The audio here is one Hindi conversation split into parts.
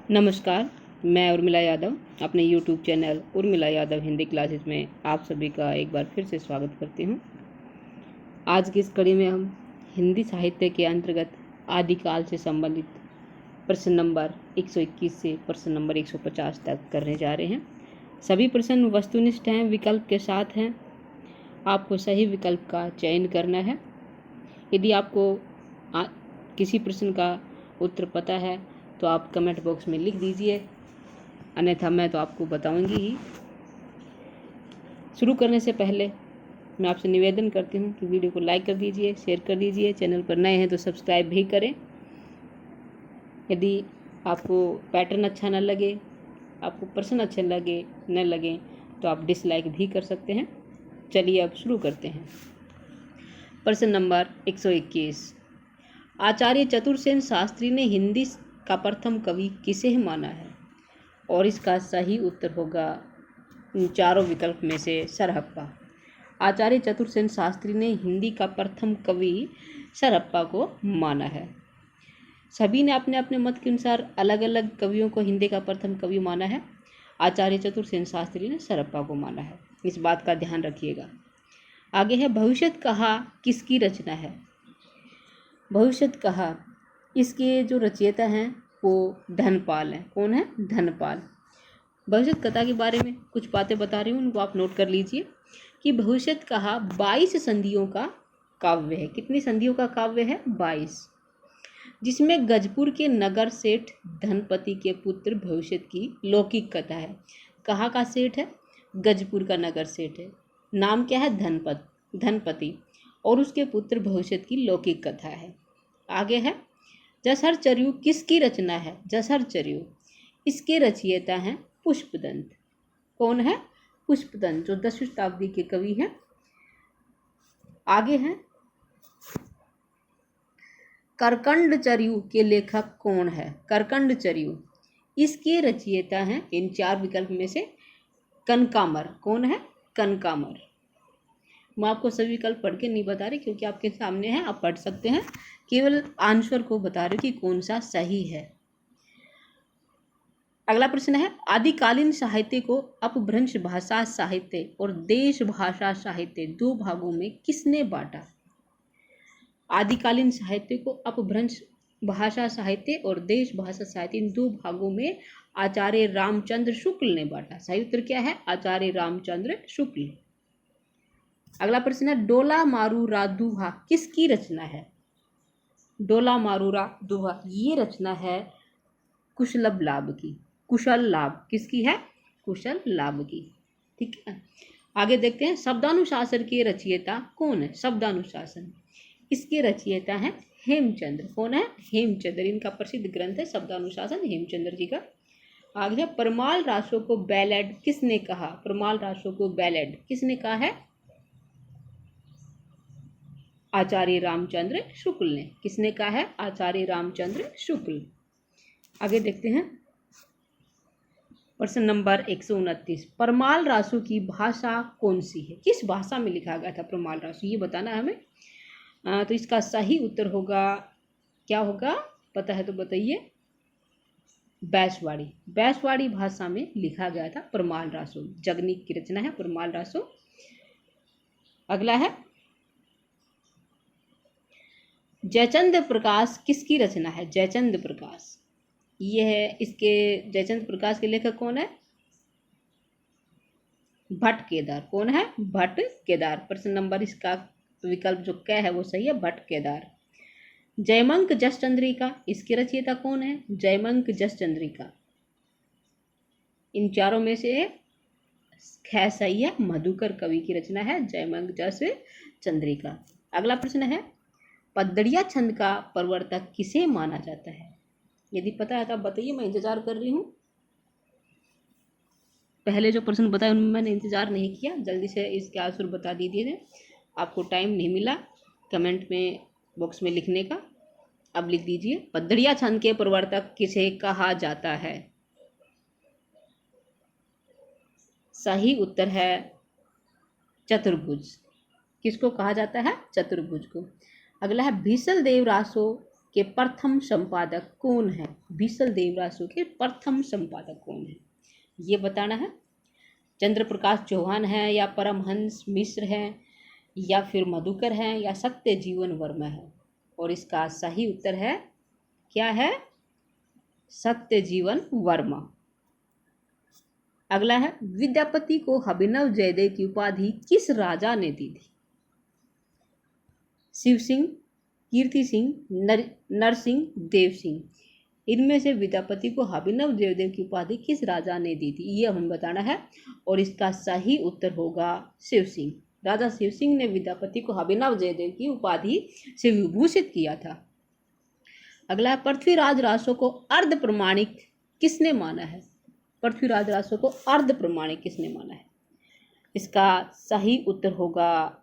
नमस्कार, मैं उर्मिला यादव अपने YouTube channel Urmila Yadav Hindi classes में आप सभी का एक बार फिर से स्वागत करती हूँ। आज की इस कड़ी में हम हिंदी साहित्य के अंतर्गत आदिकाल से संबंधित प्रश्न नंबर 121 से प्रश्न नंबर 150 तक करने जा रहे हैं। सभी प्रश्न वस्तुनिष्ठ हैं, विकल्प के साथ हैं। आपको सही विकल्प का चयन करना है। यदि आपको किसी प्रश्न का उत्तर पता है तो आप कमेंट बॉक्स में लिख दीजिए, अन्यथा मैं तो आपको बताऊंगी ही। शुरू करने से पहले मैं आपसे निवेदन करती हूँ कि वीडियो को लाइक कर दीजिए, शेयर कर दीजिए। चैनल पर नए हैं तो सब्सक्राइब भी करें। यदि आपको पैटर्न अच्छा न लगे, आपको प्रश्न अच्छे न लगे तो आप डिसलाइक भी कर सकते हैं। चलिए अब शुरू करते हैं। प्रश्न नंबर 121। आचार्य चतुर्सेन शास्त्री ने हिंदी का प्रथम कवि किसे माना है? और इसका सही उत्तर होगा इन चारों विकल्प में से सरहप्पा। आचार्य चतुर्सेन शास्त्री ने हिंदी का प्रथम कवि सरहप्पा को माना है। सभी ने अपने अपने मत के अनुसार अलग अलग कवियों को हिंदी का प्रथम कवि माना है। आचार्य चतुर्सेन शास्त्री ने सरहप्पा को माना है, इस बात का ध्यान रखिएगा। आगे है, भविष्यत कहा किसकी रचना है? भविष्यत कहा, इसके जो रचयिता हैं वो धनपाल हैं। कौन है? धनपाल। भविष्यत कथा के बारे में कुछ बातें बता रही हूँ, उनको आप नोट कर लीजिए कि भविष्यत कहा 22 संधियों का काव्य है। कितनी संधियों का काव्य है? 22, जिसमें गजपुर के नगर सेठ धनपति के पुत्र भविष्यत की लौकिक कथा है। कहाँ का सेठ है? गजपुर का नगर सेठ है। नाम क्या है? धनपति, और उसके पुत्र भविष्यत की लौकिक कथा है। आगे है, जसहरचर्यु किसकी रचना है? जसहरचर्यु, इसके रचयिता हैं पुष्पदंत। कौन है? पुष्पदंत, जो 10वीं शताब्दी के कवि हैं। आगे हैं, करकंडचर्यु के लेखक कौन है? करकंडचर्यु, इसके रचयिता हैं इन चार विकल्प में से कनकामर। कौन है? कनकामर। मैं आपको सभी विकल्प पढ़ के नहीं बता रही क्योंकि आपके सामने है, आप पढ़ सकते हैं। केवल आंसर को बता रही कि कौन सा सही है। अगला प्रश्न है, आदिकालीन साहित्य को अपभ्रंश भाषा साहित्य और देश भाषा साहित्य दो भागों में किसने बांटा? आदिकालीन साहित्य को अपभ्रंश भाषा साहित्य और देश भाषा साहित्य इन दो भागों में आचार्य रामचंद्र शुक्ल ने बांटा। सही उत्तर क्या है? आचार्य रामचंद्र शुक्ल। अगला प्रश्न है, डोला मारूरा दुहा किसकी रचना है? डोला मारूरा दुहा, ये रचना है कुशल लाभ की। कुशल लाभ किसकी है? कुशल लाभ की। ठीक है, आगे देखते हैं, शब्दानुशासन के रचयिता कौन है? शब्दानुशासन, इसके रचयिता हैं हेमचंद्र। कौन है? हेमचंद्र। इनका प्रसिद्ध ग्रंथ है शब्दानुशासन, हेमचंद्र जी का। आगे है, परमाल रासो को बैलेड किसने कहा? परमाल रासो को बैलेड किसने कहा है? आचार्य रामचंद्र शुक्ल ने। किसने कहा है? आचार्य रामचंद्र शुक्ल। आगे देखते हैं, प्रश्न नंबर 129। परमाल रासो की भाषा कौन सी है? किस भाषा में लिखा गया था परमाल रासो, ये बताना है हमें। तो इसका सही उत्तर होगा, क्या होगा पता है तो बताइए? बैसवाड़ी। बैसवाड़ी भाषा में लिखा गया था परमाल रासो। जगनीक की रचना है परमाल रासो। अगला है, जयचंद्र प्रकाश किसकी रचना है? जयचंद्र प्रकाश, ये है, इसके जयचंद्र प्रकाश के लेखक कौन है? भट्ट केदार। कौन है? भट्ट केदार। प्रश्न नंबर इसका विकल्प जो क है वो सही है, भट्ट केदार। जयमंक जसचंद्रिका, इसके रचयिता कौन है? जयमंक जसचंद्रिका। इन चारों में से ख सही है, मधुकर कवि की रचना है जयमंक जसचंद्रिका। अगला प्रश्न है, पद्दड़िया छंद का प्रवर्तक किसे माना जाता है? यदि पता है तो आप बताइए, मैं इंतजार कर रही हूँ। पहले जो प्रश्न बताया उनमें मैंने इंतजार नहीं किया, जल्दी से इसके आंसर बता दीजिए थे। आपको टाइम नहीं मिला कमेंट में बॉक्स में लिखने का, अब लिख दीजिए, पद्दड़िया छंद के प्रवर्तक किसे कहा जाता है? सही उत्तर है चतुर्भुज। किसको कहा जाता है? चतुर्भुज को। अगला है, भीषल देव रासो के प्रथम संपादक कौन है? बीसल देवरासु के प्रथम संपादक कौन है ये बताना है। चंद्र प्रकाश चौहान है, या परमहंस मिश्र है, या फिर मधुकर है, या सत्य जीवन वर्मा है। और इसका सही उत्तर है क्या है? सत्य जीवन वर्मा। अगला है, विद्यापति को अभिनव जयदेव की उपाधि किस राजा ने दी थी? शिव सिंह, कीर्ति सिंह, नरसिंह, देव सिंह। इनमें से विद्यापति को अभिनव जयदेव की उपाधि किस राजा ने दी थी ये हमें बताना है। और इसका सही उत्तर होगा शिव सिंह। राजा शिव सिंह ने विद्यापति को अभिनव जयदेव की उपाधि से विभूषित किया था। अगला, पृथ्वीराज रासो को अर्ध प्रमाणिक किसने माना है? पृथ्वीराज रासो को अर्ध प्रमाणिक किसने माना है? इसका सही उत्तर होगा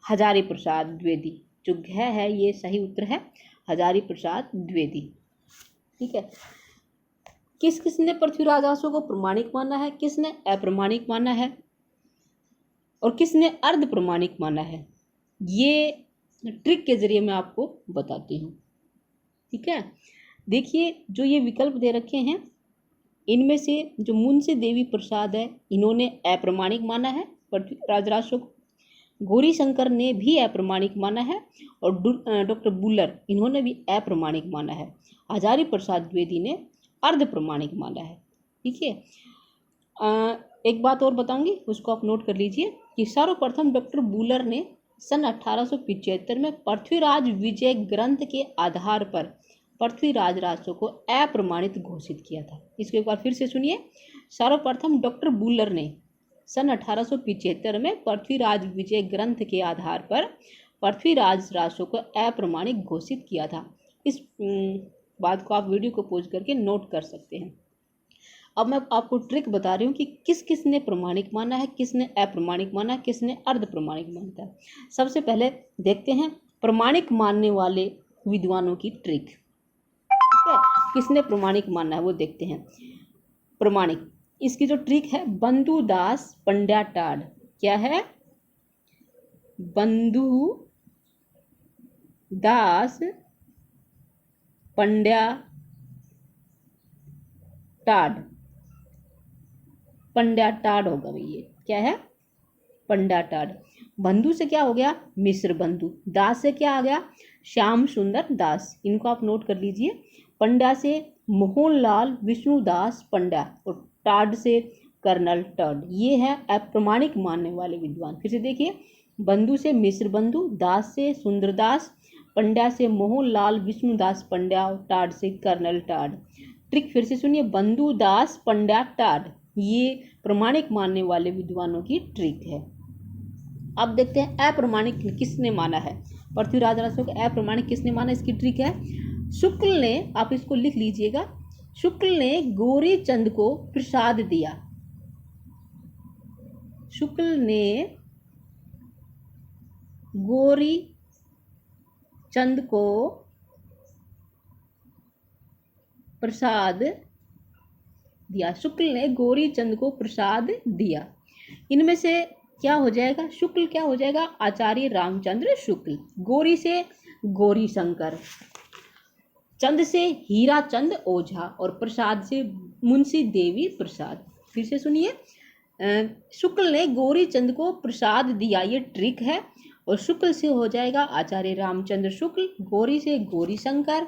हजारी प्रसाद द्विवेदी। जो घ है ये सही उत्तर है, हजारी प्रसाद द्विवेदी। ठीक है। किस किसने पृथ्वीराज रासो को प्रमाणिक माना है, किसने अप्रमाणिक माना है, और किसने अर्ध प्रमाणिक माना है, ये ट्रिक के जरिए मैं आपको बताती हूँ। ठीक है। देखिए, जो ये विकल्प दे रखे हैं इनमें से जो मुंशी देवी प्रसाद है इन्होंने अप्रमाणिक माना है पृथ्वीराज रासो को। गौरी शंकर ने भी अप्रमाणिक माना है, और डॉक्टर बुलर इन्होंने भी अप्रमाणिक माना है। हजारी प्रसाद द्विवेदी ने अर्ध प्रमाणिक माना है। ठीक है। एक बात और बताऊंगी, उसको आप नोट कर लीजिए कि सर्वप्रथम डॉक्टर बुलर ने सन 1875 में पृथ्वीराज विजय ग्रंथ के आधार पर पृथ्वीराज रासो को अप्रमाणित घोषित किया था। इसको एक बार फिर से सुनिए। सर्वप्रथम डॉक्टर बुलर ने सन 1875 में पृथ्वीराज विजय ग्रंथ के आधार पर पृथ्वीराज रासो को अप्रमाणिक घोषित किया था। इस बात को आप वीडियो को पॉज करके नोट कर सकते हैं। अब मैं आपको ट्रिक बता रही हूँ कि किस किस ने प्रमाणिक माना है, किसने अप्रमाणिक माना है, किसने अर्ध प्रमाणिक मानता है। सबसे पहले देखते हैं प्रमाणिक मानने वाले विद्वानों की ट्रिक। ठीक है, किसने प्रमाणिक मानना है वो देखते हैं। प्रमाणिक, इसकी जो ट्रिक है, बंधु दास पंड्या टाड। क्या है? बंधु दास पंड्या टाड। पंड्या टाड होगा भाई, ये क्या है? पंड्या टाड। बंधु से क्या हो गया? मिश्र बंधु। दास से क्या आ गया? श्याम सुंदर दास। इनको आप नोट कर लीजिए। पंड्या से मोहनलाल विष्णुदास पंड्या, और टाड से कर्नल टर्ड। ये है अप्रमाणिक मानने वाले विद्वान। फिर से देखिए, बंधु से मिश्र बंधु, दास से सुंदरदास, पंड्या से मोहनलाल विष्णुदास पंड्या, और टाड से कर्नल टाड। ट्रिक फिर से सुनिए, बंधु दास पंड्या टाड, ये प्रमाणिक मानने वाले विद्वानों की ट्रिक है। अब देखते हैं अप्रमाणिक किसने माना है। पृथ्वीराज रासो को अप्रमाणिक किसने माना, इसकी ट्रिक है। शुक्ल ने, आप इसको लिख लीजिएगा, शुक्ल ने गौरी चंद को प्रसाद दिया। शुक्ल ने गौरी चंद को प्रसाद दिया। शुक्ल ने गौरी चंद को प्रसाद दिया। इनमें से क्या हो जाएगा? शुक्ल क्या हो जाएगा? आचार्य रामचंद्र शुक्ल। गौरी से गौरी शंकर, चंद से हीरा चंद ओझा, और प्रसाद से मुंशी देवी प्रसाद। फिर से सुनिए, शुक्ल ने गौरी चंद को प्रसाद दिया, ये ट्रिक है। और शुक्ल से हो जाएगा आचार्य रामचंद्र शुक्ल, गौरी से गौरी शंकर,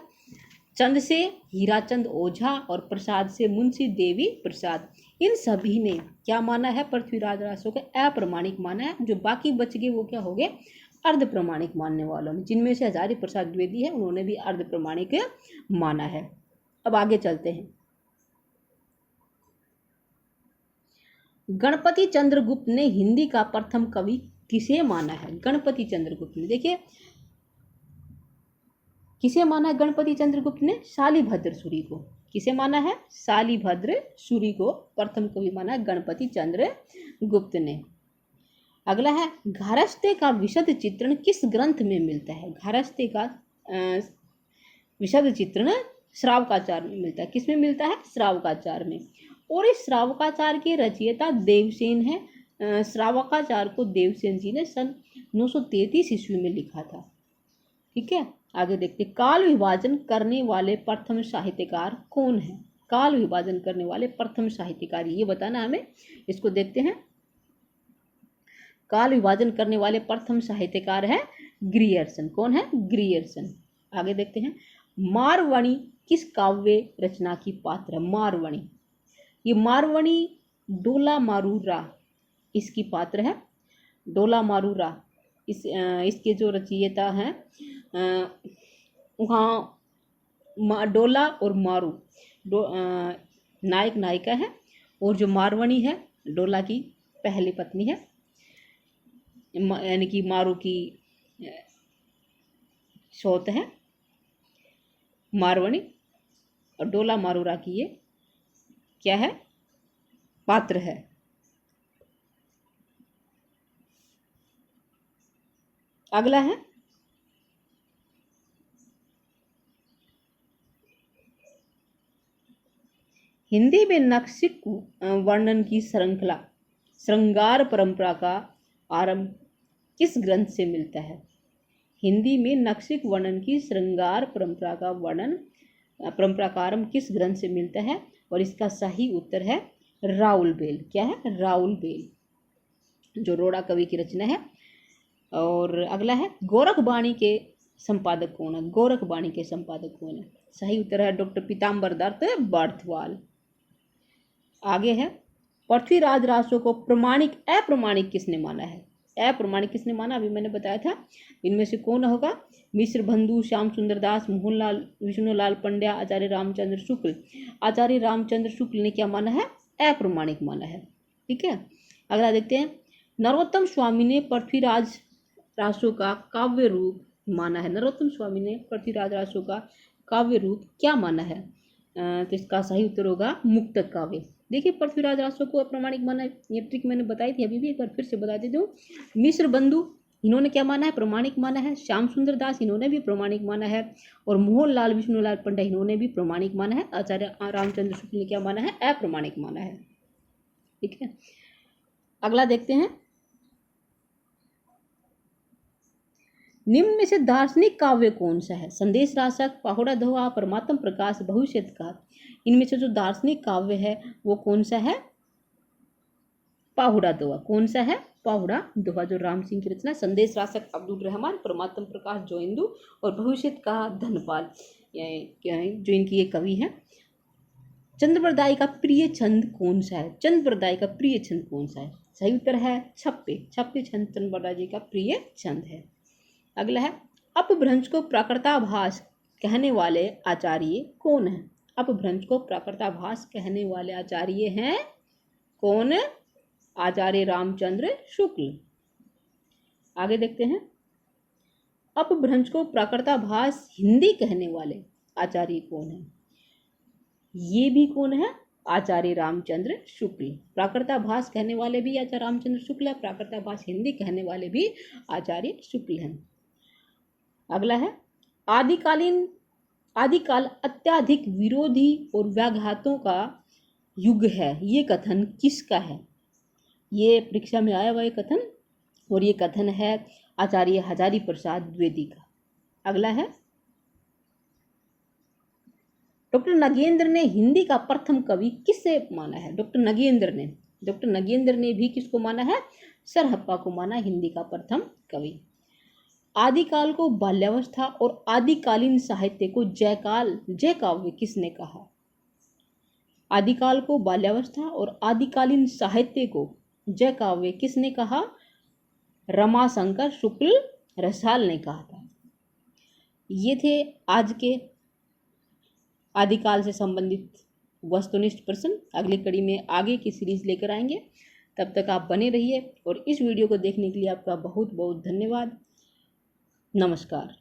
चंद से हीराचंद ओझा, और प्रसाद से मुंशी देवी प्रसाद। इन सभी ने क्या माना है? पृथ्वीराज रासो को अप्रमाणिक माना है। जो बाकी बच गए वो क्या हो गए? अर्ध प्रमाणिक मानने वालों में, जिनमें से हजारी प्रसाद द्विवेदी है, उन्होंने भी अर्ध प्रमाणिक माना है। अब आगे चलते हैं। गणपति चंद्रगुप्त ने हिंदी का प्रथम कवि किसे माना है? गणपति चंद्रगुप्त ने, देखिए किसे माना है गणपति चंद्रगुप्त ने? शालिभद्र सूरी को। किसे माना है? शालिभद्र सूरी को प्रथम कवि माना है गणपति चंद्रगुप्त ने। अगला है, घारस्ते का विशद चित्रण किस ग्रंथ में मिलता है? घारस्ते का विशद चित्रण श्रावकाचार में मिलता है। किस में मिलता है? श्रावकाचार में। और इस श्रावकाचार के रचयिता देवसेन है। श्रावकाचार को देवसेन जी ने सन 933 ईस्वी में लिखा था। ठीक है, आगे देखते काल विभाजन करने वाले प्रथम साहित्यकार कौन है। काल विभाजन करने वाले प्रथम साहित्यकार ये बताना हमें। इसको देखते हैं। काल विभाजन करने वाले प्रथम साहित्यकार है ग्रियर्सन। कौन है? ग्रियर्सन। आगे देखते हैं मारवाणी किस काव्य रचना की पात्र है। मारवाणी, ये मारवाणी डोला मारूरा इसकी पात्र है। डोला मारूरा इसके जो रचयिता हैं वहाँ डोला और मारू नायक नायिका है, और जो मारवाणी है डोला की पहली पत्नी है, यानी कि मारू की सौत है मारवाणी, और डोला मारूरा की ये क्या है? पात्र है। अगला है हिंदी में नक्शिक वर्णन की श्रृंखला श्रृंगार परंपरा का आरंभ किस ग्रंथ से मिलता है। हिंदी में नक्शिक वर्णन की श्रृंगार परंपरा का आरंभ किस ग्रंथ से मिलता है, और इसका सही उत्तर है राउल बेल। क्या है? राउल बेल, जो रोड़ा कवि की रचना है। और अगला है गोरखबाणी के संपादक कौन है। गोरखबाणी के संपादक कौन है? सही उत्तर है डॉक्टर पीताम्बर दत्त बर्थवाल। आगे है पृथ्वीराज रासो को प्रमाणिक अप्रमाणिक किसने माना है। अप्रमाणिक किसने माना? अभी मैंने बताया था। इनमें से कौन होगा? मिश्र बंधु, श्याम सुंदर दास, मोहनलाल विष्णुलाल पंड्या, आचार्य रामचंद्र शुक्ल। आचार्य रामचंद्र शुक्ल ने क्या माना है? अप्रमाणिक माना है। ठीक है। अगला देखते हैं नरोत्तम स्वामी ने पृथ्वीराज रासो का काव्य रूप माना है। नरोत्तम स्वामी ने पृथ्वीराज रासो का काव्य रूप क्या माना है? तो इसका सही उत्तर होगा मुक्तक काव्य। देखिए पृथ्वीराज रासो को अप्रमाणिक माना है, ये ट्रिक मैंने बताई थी, अभी भी एक बार फिर से बता देती हूँ। मिश्र बंधु इन्होंने क्या माना है? प्रमाणिक माना है। श्याम सुंदर दास इन्होंने भी प्रमाणिक माना है, और मोहनलाल विष्णुलाल पंड्या इन्होंने भी प्रमाणिक माना है। आचार्य रामचंद्र शुक्ल ने क्या माना है? अप्रमाणिक माना है। ठीक है। अगला देखते हैं निम्न में से दार्शनिक काव्य कौन सा है। संदेश रासक, पाहुड़ा दोहा, परमात्म प्रकाश, भविष्यत्कार। इनमें से जो दार्शनिक काव्य है वो कौन सा है? पाहुड़ा दोहा। कौन सा है? पाहुड़ा दोहा, जो राम सिंह की रचना। संदेश रासक अब्दुल रहमान, परमात्म प्रकाश जोइंदू, और भविष्यत्कार धनपाल, जो इनकी ये कवि है। चंद्रप्रदाय का प्रिय छंद कौन सा है। चंद्रप्रदाय का प्रिय छंद कौन सा है? सही उत्तर है छप्पे। छप्पे छंद चंद्रप्रदाय जी का प्रिय छंद है। अगला है अपभ्रंश को प्राकृताभास कहने वाले आचार्य कौन है। अपभ्रंश को प्राकृताभास कहने वाले आचार्य हैं कौन? आचार्य रामचंद्र शुक्ल। आगे देखते हैं अपभ्रंश को प्राकृताभास हिंदी कहने वाले आचार्य कौन है। ये भी कौन है? आचार्य रामचंद्र शुक्ल। प्राकृताभास कहने वाले भी आचार्य रामचंद्र शुक्ल है, प्राकृताभास हिंदी कहने वाले भी आचार्य शुक्ल हैं। अगला है आदिकाल अत्याधिक विरोधी और व्याघातों का युग है, ये कथन किसका है। ये परीक्षा में आया हुआ ये कथन, और ये कथन है आचार्य हजारी प्रसाद द्विवेदी का। अगला है डॉक्टर नगेंद्र ने हिंदी का प्रथम कवि किससे माना है। डॉक्टर नगेंद्र ने भी किसको माना है? सरहप्पा को माना हिंदी का प्रथम कवि। आदिकाल को बाल्यावस्था और आदिकालीन साहित्य को जय काव्य किसने कहा। आदिकाल को बाल्यावस्था और आदिकालीन साहित्य को जय काव्य किसने कहा? रमाशंकर शुक्ल रसाल ने कहा था। ये थे आज के आदिकाल से संबंधित वस्तुनिष्ठ प्रश्न। अगली कड़ी में आगे की सीरीज लेकर आएंगे। तब तक आप बने रहिए, और इस वीडियो को देखने के लिए आपका बहुत बहुत धन्यवाद। नमस्कार।